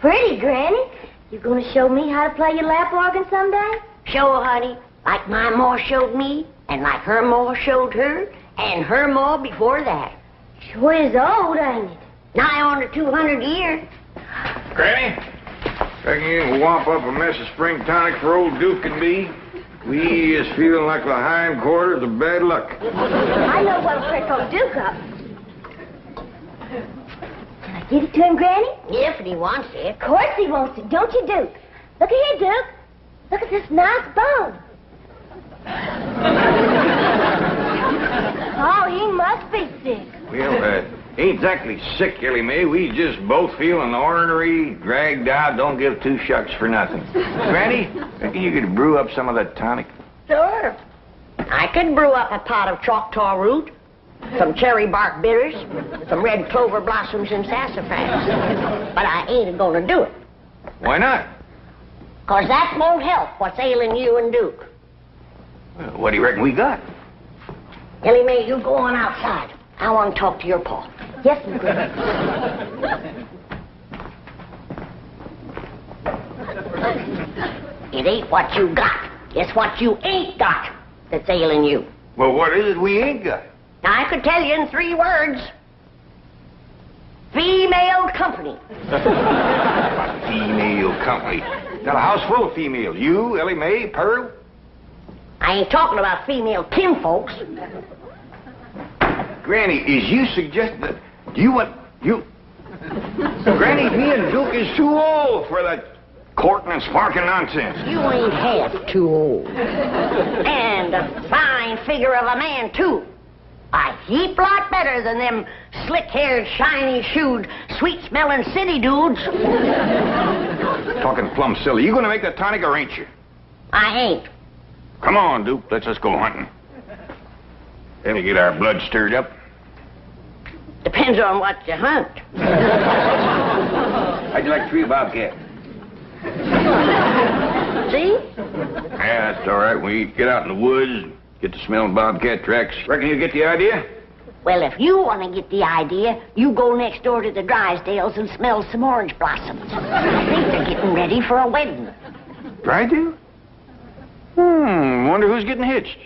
pretty, Granny. You gonna show me how to play your lap organ someday? Sure, honey. Like my ma showed me, and like her ma showed her, and her ma before that. Sure is old, ain't it? Nigh on to 200 years. Granny, reckon you can whop up a mess of spring tonic for old Duke and me? We is feeling like the hindquarters of bad luck. I know what'll prick old Duke up. Can I give it to him, Granny? If he wants it. Of course he wants it, don't you, Duke? Look at here, Duke. Look at this nice bone. Oh, he must be sick. Well, ain't exactly sick, Elly May. We just both feeling ornery, dragged out, don't give two shucks for nothing. Granny, reckon you could brew up some of that tonic? Sure. I could brew up a pot of Choctaw root, some cherry bark bitters, some red clover blossoms and sassafras. But I ain't gonna do it. Why not? 'Cause that won't help what's ailing you and Duke. Well, what do you reckon we got? Elly May, you go on outside. I want to talk to your pa. Yes, Miss Granny. It ain't what you got. It's what you ain't got that's ailing you. Well, what is it we ain't got? Now, I could tell you in 3 words. Female company. Female company. Got a house full of females. You, Elly May, Pearl. I ain't talking about female kinfolks. Granny, is you suggesting that you want... Granny, me and Duke is too old for that courting and sparking nonsense. You ain't half too old. And a fine figure of a man, too. A heap lot better than them slick-haired, shiny-shoed, sweet-smelling city dudes. Talking plumb silly. You gonna make that tonic or ain't you? I ain't. Come on, Duke. Let's just go hunting. That'll get our blood stirred up. Depends on what you hunt. How'd you like to treat a bobcat? See? Yeah, that's all right. We get out in the woods, get to smelling bobcat tracks. Reckon you get the idea? Well, if you want to get the idea, you go next door to the Drysdales and smell some orange blossoms. I think they're getting ready for a wedding. Drysdale? Wonder who's getting hitched.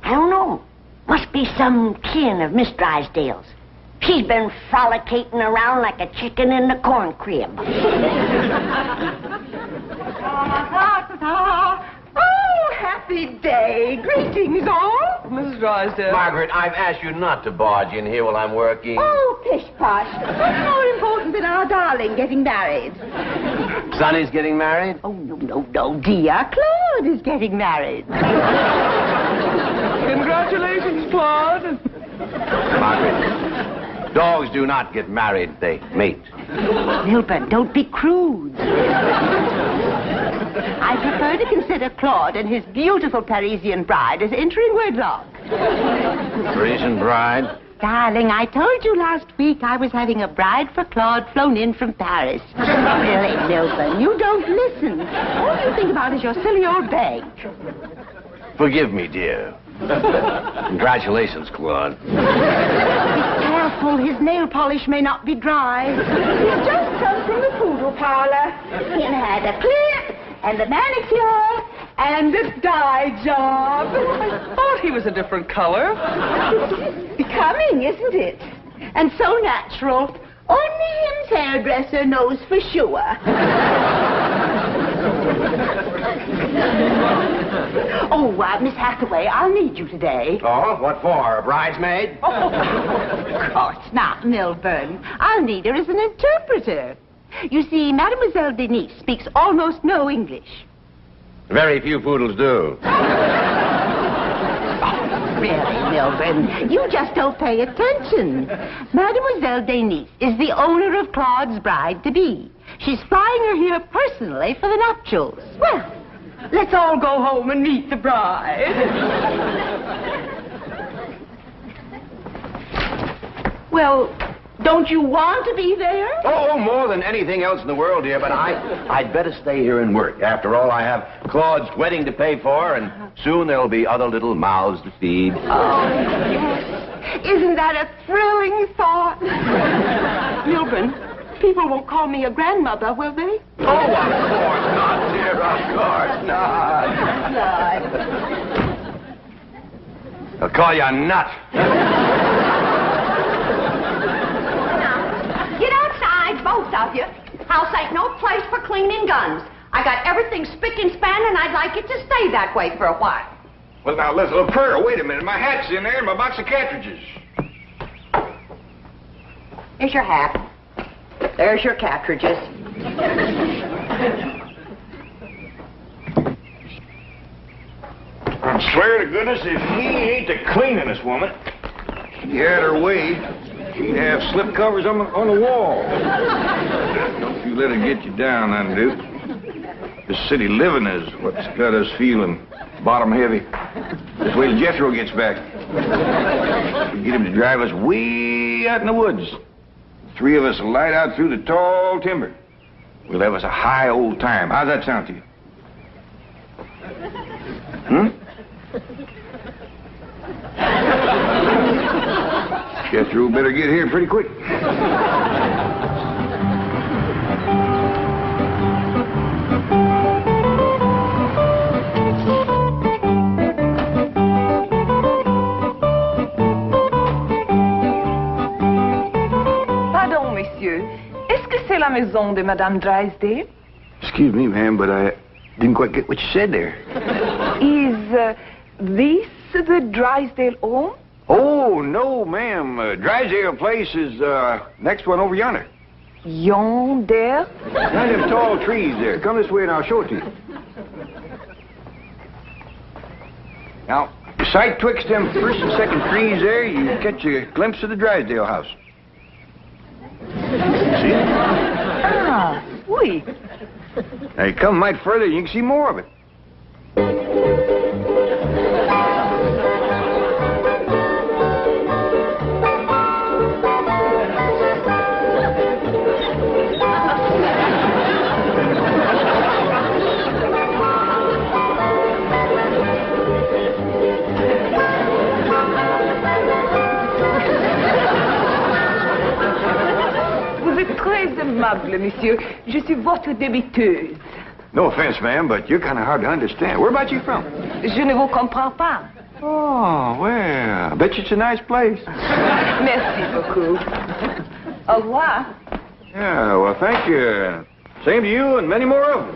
I don't know. Must be some kin of Miss Drysdale's. She's been frolicking around like a chicken in the corn crib. Oh, happy day. Greetings, all. Mrs. Drysdale. Margaret, I've asked you not to barge in here while I'm working. Oh, pish-posh. What's more important than our darling getting married? Sonny's getting married? Oh, no, dear. Claude is getting married. Congratulations, Claude. Margaret, dogs do not get married, they mate. Milburn, don't be crude. I prefer to consider Claude and his beautiful Parisian bride as entering wedlock. Parisian bride? Darling, I told you last week I was having a bride for Claude flown in from Paris. Really, Milburn, you don't listen. All you think about is your silly old bag. Forgive me, dear. Congratulations, Claude. Be careful, his nail polish may not be dry. He's just come from the poodle parlor. He had a clip and a manicure and a dye job. I thought he was a different color. Becoming, isn't it? And so natural. Only him's hairdresser knows for sure. Oh, Miss Hathaway, I'll need you today. Oh, what for? A bridesmaid? Oh, of course not, Milburn. I'll need her as an interpreter. You see, Mademoiselle Denise speaks almost no English. Very few poodles do. Really, Milburn, you just don't pay attention. Mademoiselle Denise is the owner of Claude's bride-to-be. She's flying her here personally for the nuptials. Well, let's all go home and meet the bride. Well, don't you want to be there? Oh, more than anything else in the world, dear, but I'd better stay here and work. After all, I have Claude's wedding to pay for, and soon there'll be other little mouths to feed. Oh, yes. Isn't that a thrilling thought? Milburn, people won't call me a grandmother, will they? Oh, of course not, dear. Of course not. I'll call you a nut. Get outside, both of you. House ain't no place for cleaning guns. I got everything spick and span, and I'd like it to stay that way for a while. Well, now, little Pearl, wait a minute. My hat's in there and my box of cartridges. Here's your hat. There's your cartridges. I swear to goodness, if she ain't the cleaningest woman, she had her way, she'd have slip covers on the wall. Don't you let her get you down, then, Duke. This city living is what's got us feeling bottom heavy. Just wait till Jethro gets back. We get him to drive us way out in the woods. Three of us will light out through the tall timber. We'll have us a high old time. How's that sound to you? Jethro better get here pretty quick. Pardon, messieurs. Est-ce que c'est la maison de Madame Drysdale? Excuse me, ma'am, but I didn't quite get what you said there. Is this the Drysdale home? Oh, no, ma'am. Drysdale Place is next one over yonder. Yonder? Behind them tall trees there. Come this way and I'll show it to you. Now, sight twixt them first and second trees there, you catch a glimpse of the Drysdale house. See? Ah, oui. Now, you come a mite further, you can see more of it. Très aimable, monsieur. Je suis votre débiteuse. No offense, ma'am, but you're kind of hard to understand. Where about you from? Je ne vous comprends pas. Oh, well, I bet you it's a nice place. Merci beaucoup. Au revoir. Yeah, well, thank you. Same to you and many more of them.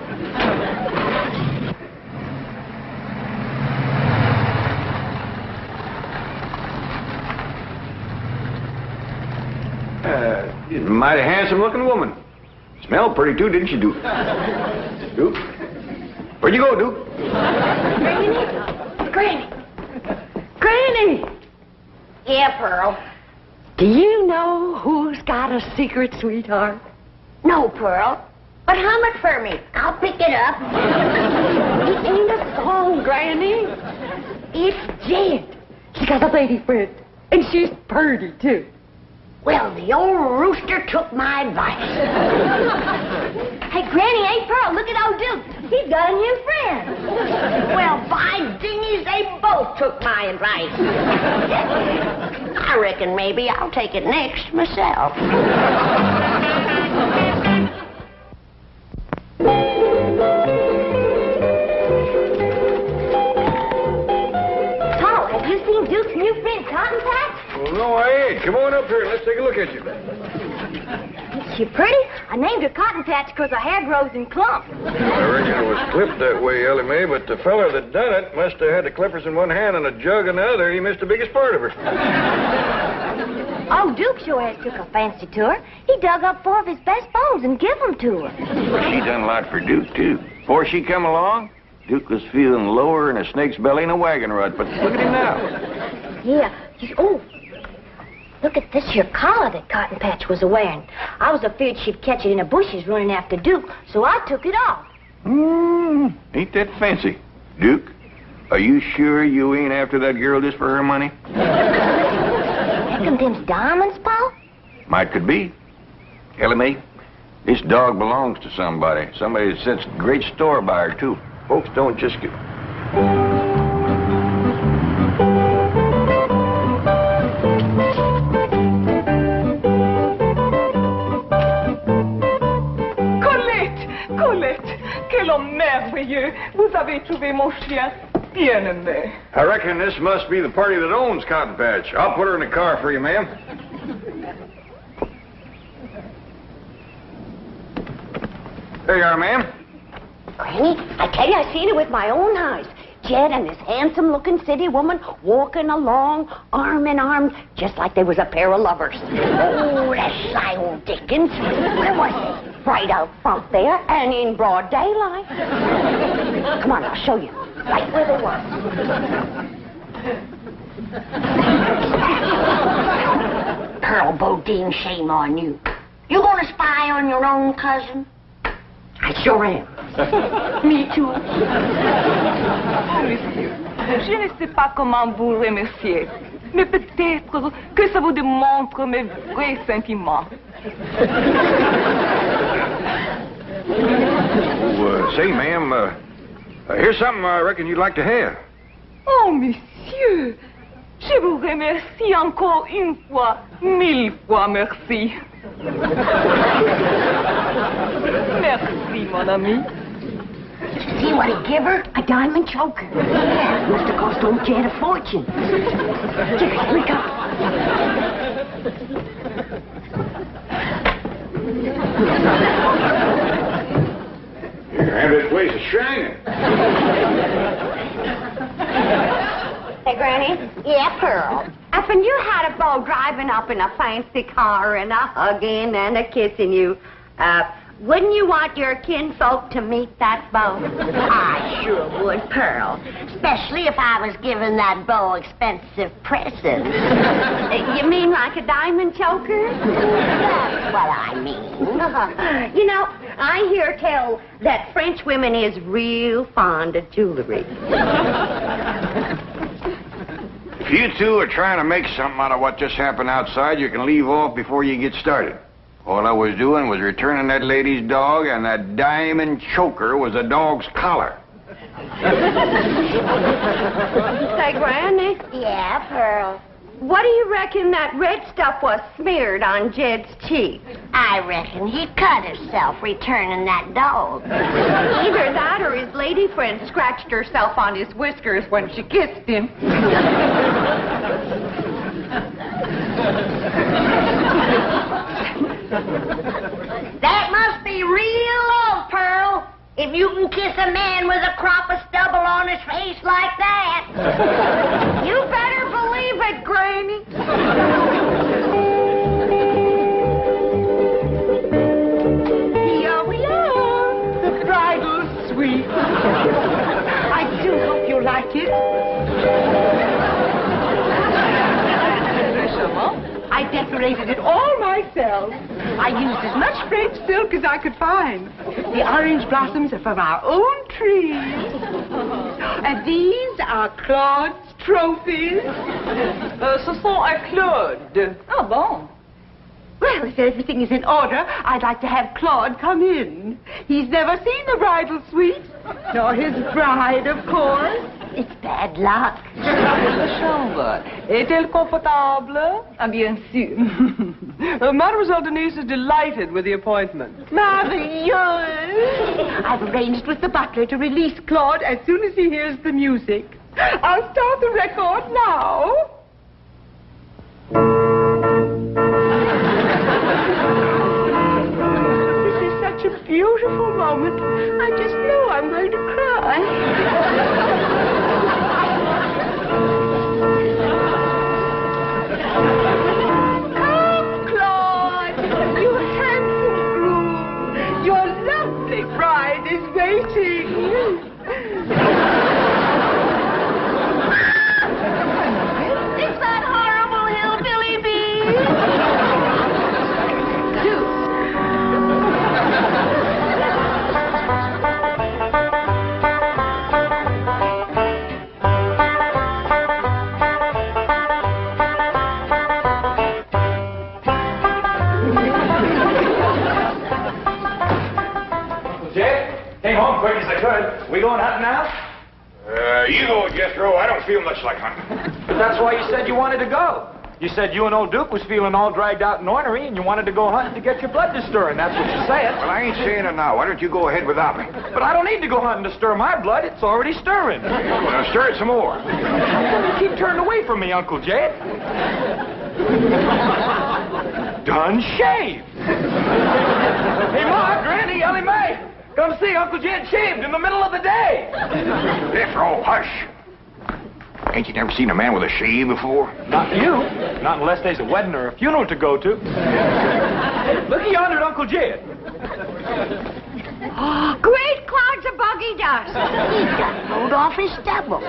You're a mighty handsome-looking woman. Smelled pretty, too, didn't you, Duke? Duke? Where'd you go, Duke? Granny. Granny! Yeah, Pearl. Do you know who's got a secret, sweetheart? No, Pearl. But hum it for me. I'll pick it up. It ain't a song, Granny. It's Jen. She got a lady friend, and she's purty, too. Well, the old rooster took my advice. Hey, Granny, hey, Pearl, look at old Duke. He's got a new friend. Well, by dingies, they both took my advice. I reckon maybe I'll take it next myself. Paul, have you seen Duke's new friend, Cotton Patch? Well, no, I ain't. Come on up here and let's take a look at you. Is she pretty? I named her Cotton Patch because her hair grows in clumps. I reckon it was clipped that way, Elly May, but the feller that done it must have had the clippers in one hand and a jug in the other. He missed the biggest part of her. Oh, Duke sure has took a fancy to her. He dug up 4 of his best bones and give them to her. She done a lot for Duke, too. Before she come along, Duke was feeling lower in a snake's belly in a wagon rut, but look at him now. Yeah. Oh, look at this here collar that Cotton Patch was a-wearing. I was afraid she'd catch it in the bushes running after Duke, so I took it off. Ain't that fancy. Duke, are you sure you ain't after that girl just for her money? Reckon them's diamonds, Paul? Might could be. Elly May, this dog belongs to somebody. Somebody that sets great store by her, too. Folks don't just get... quel homme merveilleux. Vous avez trouvé mon chien bien aimé. I reckon this must be the party that owns Cotton Patch. I'll put her in the car for you, ma'am. There you are, ma'am. Granny, I tell you, I seen it with my own eyes. Jed and this handsome-looking city woman walking along, arm in arm, just like they was a pair of lovers. Oh, that sly old Dickens. Where was they? Right out front there and in broad daylight. Come on, I'll show you. Right where they was. Pearl Bodine, shame on you. You gonna spy on your own cousin? I sure am. Me too. Oh, monsieur, je ne sais pas comment vous remercier, mais peut-être que ça vous démontre mes vrais sentiments. Say, ma'am, here's something I reckon you'd like to have. Oh, monsieur, je vous remercie encore une fois, 1000 fois merci. Merci, mon ami. See what he give her? A diamond choker. Yeah, must have cost old Jed a fortune. Here we go. And this place is shining. Hey, Granny. Yeah, Pearl. When you had a beau driving up in a fancy car and a hugging and a kissing you, wouldn't you want your kinfolk to meet that beau? I sure would, Pearl. Especially if I was giving that beau expensive presents. You mean like a diamond choker? That's what I mean. You know, I hear tell that French women is real fond of jewelry. If you two are trying to make something out of what just happened outside, you can leave off before you get started. All I was doing was returning that lady's dog, and that diamond choker was a dog's collar. Say, Granny. Yeah, Pearl. What do you reckon that red stuff was smeared on Jed's cheek? I reckon he cut himself returning that dog. Either that or his lady friend scratched herself on his whiskers when she kissed him. That must be real love, Pearl. If you can kiss a man with a crop of stubble on his face like that. You better believe it, Granny. Here we are, the bridal suite. I do hope you like it. I decorated it all myself. I used as much French silk as I could find. The orange blossoms are from our own trees. And these are Claude's trophies. Ce sont à Claude. Ah bon? Well, if everything is in order, I'd like to have Claude come in. He's never seen the bridal suite, nor his bride, of course. It's bad luck. La chambre est-elle confortable? Ah, bien sûr. Mademoiselle Denise is delighted with the appointment. Marvelous! I've arranged with the butler to release Claude as soon as he hears the music. I'll start the record now. This is such a beautiful moment. I just know I'm going to cry. Come, Claude, you handsome groom. Your lovely bride is waiting. It's that horrible hillbilly bee. Came home quick as I could. We going hunting now? You go, Jethro. I don't feel much like hunting. But that's why you said you wanted to go. You said you and old Duke was feeling all dragged out and ornery, and you wanted to go hunting to get your blood to stirring. That's what you're saying. Well, I ain't saying it now. Why don't you go ahead without me? But I don't need to go hunting to stir my blood. It's already stirring. Well, now stir it some more. You keep turning away from me, Uncle Jed. Done shaved. Hey, Ma, Granny, Elly May, come see Uncle Jed shaved in the middle of the day. Jethro, hush. Ain't you never seen a man with a shave before? Not you. Not unless there's a wedding or a funeral to go to. Look yonder at Uncle Jed. Oh, great clouds of buggy dust. He got rolled off his stubble.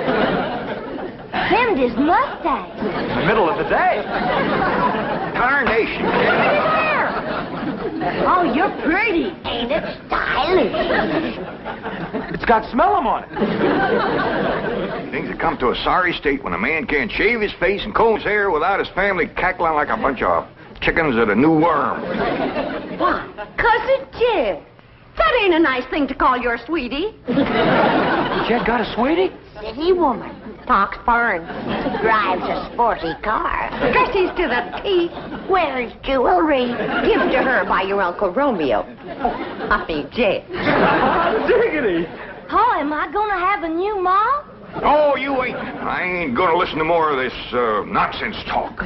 Trimmed his mustache. In the middle of the day. Tarnation. Oh, you're pretty. Ain't it stylish? It's got smell 'em on it. Things have come to a sorry state when a man can't shave his face and comb his hair without his family cackling like a bunch of chickens at a new worm. Why, Cousin Jed, that ain't a nice thing to call your sweetie. Jed got a sweetie? City woman. Talks foreign. Drives a sporty car. Dresses to the teeth. Wears jewelry. Given to her by your Uncle Romeo. I mean, Jed. Diggity. Oh, am I gonna have a new mom? Oh, you ain't. I ain't gonna listen to more of this nonsense talk.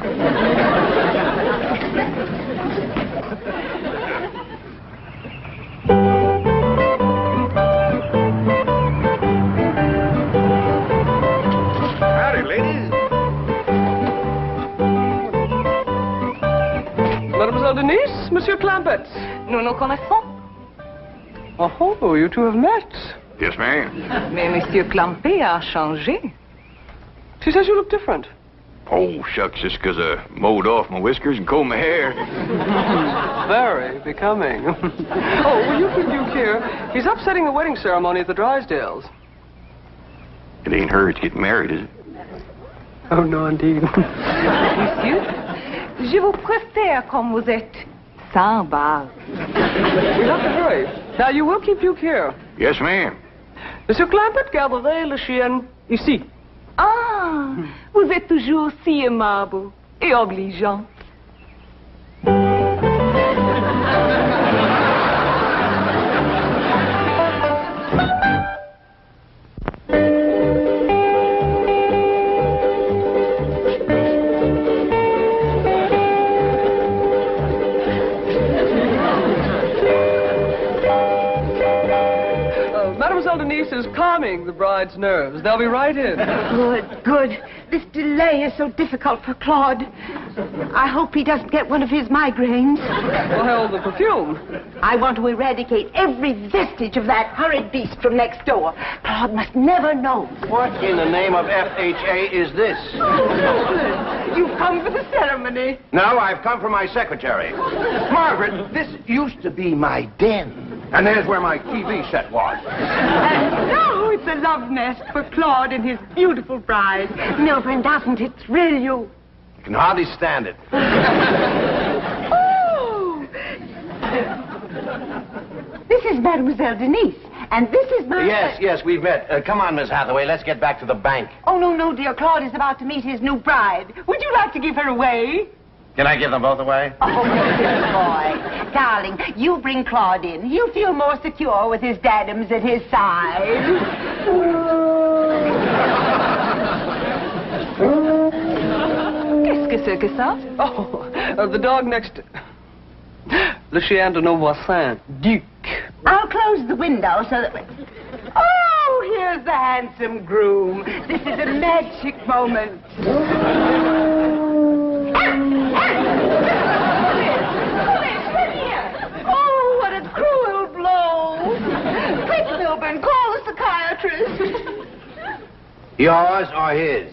Howdy, ladies. Mademoiselle Denise, Monsieur Clampett. Nous nous connaissons. Oh, you two have met. Yes, ma'am. Mais Monsieur Clampett a changé. She says you look different. Oh, shucks, just 'cause I mowed off my whiskers and combed my hair. Very becoming. Oh, will you keep Duke here? He's upsetting the wedding ceremony at the Drysdales. It ain't her that's getting married, is it? Oh, no, indeed. Monsieur, je vous préfère comme vous êtes, sans barbe. We have to hurry. Now, you will keep Duke here. Yes, ma'am. Monsieur Clampett, garderez le chien ici. Ah, vous êtes toujours aussi aimable et obligeant. Mademoiselle Denise is calming the bride's nerves. They'll be right in. Good, good. This delay is so difficult for Claude. I hope he doesn't get one of his migraines. Well, the perfume. I want to eradicate every vestige of that horrid beast from next door. Claude must never know. What in the name of FHA is this? You've come for the ceremony. No, I've come for my secretary. Margaret, this used to be my den. And there's where my TV set was. And now it's a love nest for Claude and his beautiful bride. Milburn, doesn't it thrill you? I can hardly stand it. Oh! This is Mademoiselle Denise. And this is my... Yes, we've met. Come on, Miss Hathaway. Let's get back to the bank. Oh, no, dear. Claude is about to meet his new bride. Would you like to give her away? Can I give them both away? Oh, good boy. Darling, you bring Claude in. He'll feel more secure with his dadums at his side. Qu'est-ce que c'est que ça? Oh, the dog next... Le chien de nos voisins, Duke. I'll close the window so that... Oh, here's the handsome groom. This is a magic moment. Oh, what a cruel blow. Quick, Milburn, call a psychiatrist. Yours or his?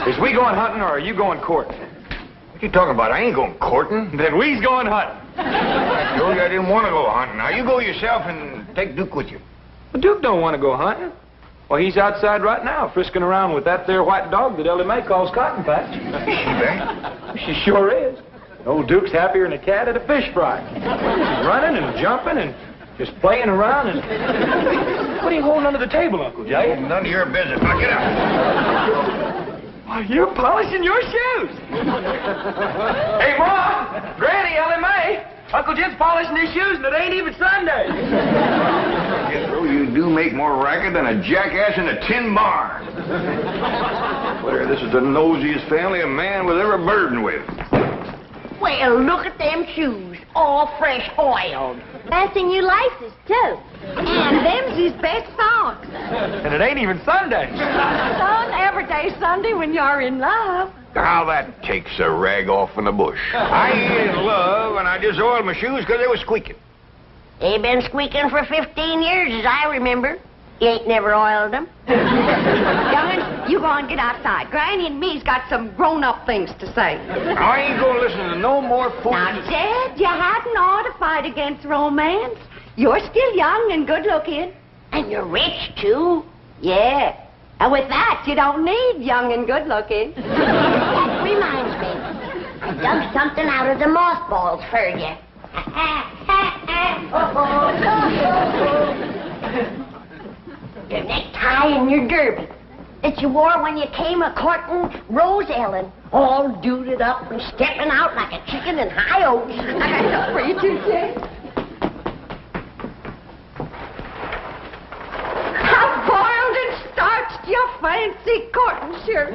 Is we going hunting or are you going courting? What you talking about? I ain't going courting. Then we's going hunting. I told you I didn't want to go hunting. Now, you go yourself and take Duke with you. The Duke don't want to go hunting. Well, he's outside right now, frisking around with that there white dog that Elly May calls Cotton Patch. Is she, Baer? She sure is. Old Duke's happier than a cat at a fish fry. She's running and jumping and just playing around and... What are you holding under the table, Uncle Jay? None of your business. Now get out. Why, you're polishing your shoes. Hey, Mom, Granny, Elly May, Uncle Jim's polishing his shoes and it ain't even Sunday. Jethro, you do make more racket than a jackass in a tin barn. Claire, this is the nosiest family a man was ever burdened with. Well, look at them shoes, all fresh oiled. Fancy new laces, too. And them's his best socks. And it ain't even Sunday. Son, every day's Sunday when you're in love. How that takes a rag off in the bush. I ain't in love, and I just oiled my shoes because they was squeaking. They been squeaking for 15 years, as I remember. You ain't never oiled them. Young'un, you go and get outside. Granny and me's got some grown-up things to say. I ain't gonna listen to no more fools. Now, Dad, you hadn't ought to fight against romance. You're still young and good-looking. And you're rich, too. Yeah. And with that, you don't need young and good-looking. That reminds me. I dug something out of the mothballs for you. Your necktie and your derby that you wore when you came a-courting Rose Ellen, all duded up and stepping out like a chicken in high oats. I'm afraid you did. How boiled and starched your fancy cotton shirt.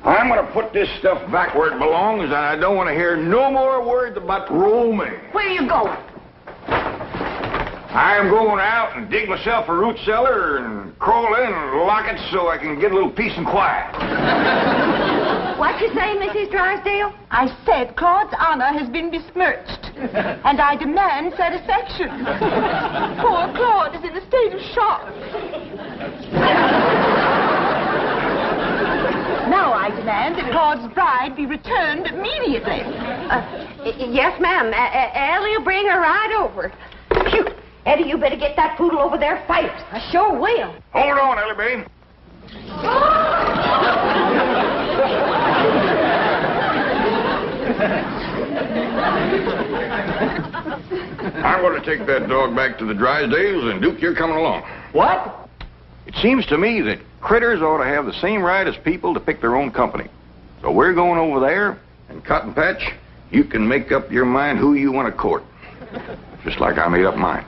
I'm gonna put this stuff back where it belongs, and I don't want to hear no more words about romance. Where you going? I'm going out and dig myself a root cellar and crawl in and lock it so I can get a little peace and quiet. What you say, Mrs. Drysdale? I said Claude's honor has been besmirched, and I demand satisfaction. Poor Claude is in a state of shock. Now I demand that Claude's bride be returned immediately. Yes, ma'am. Ellie will bring her right over. Phew. Eddie, you better get that poodle over there fast. I sure will. Hold on, Elly May. I'm going to take that dog back to the Drysdales, and Duke, you're coming along. What? It seems to me that critters ought to have the same right as people to pick their own company. So we're going over there, and Cotton Patch, you can make up your mind who you want to court. Just like I made up mine.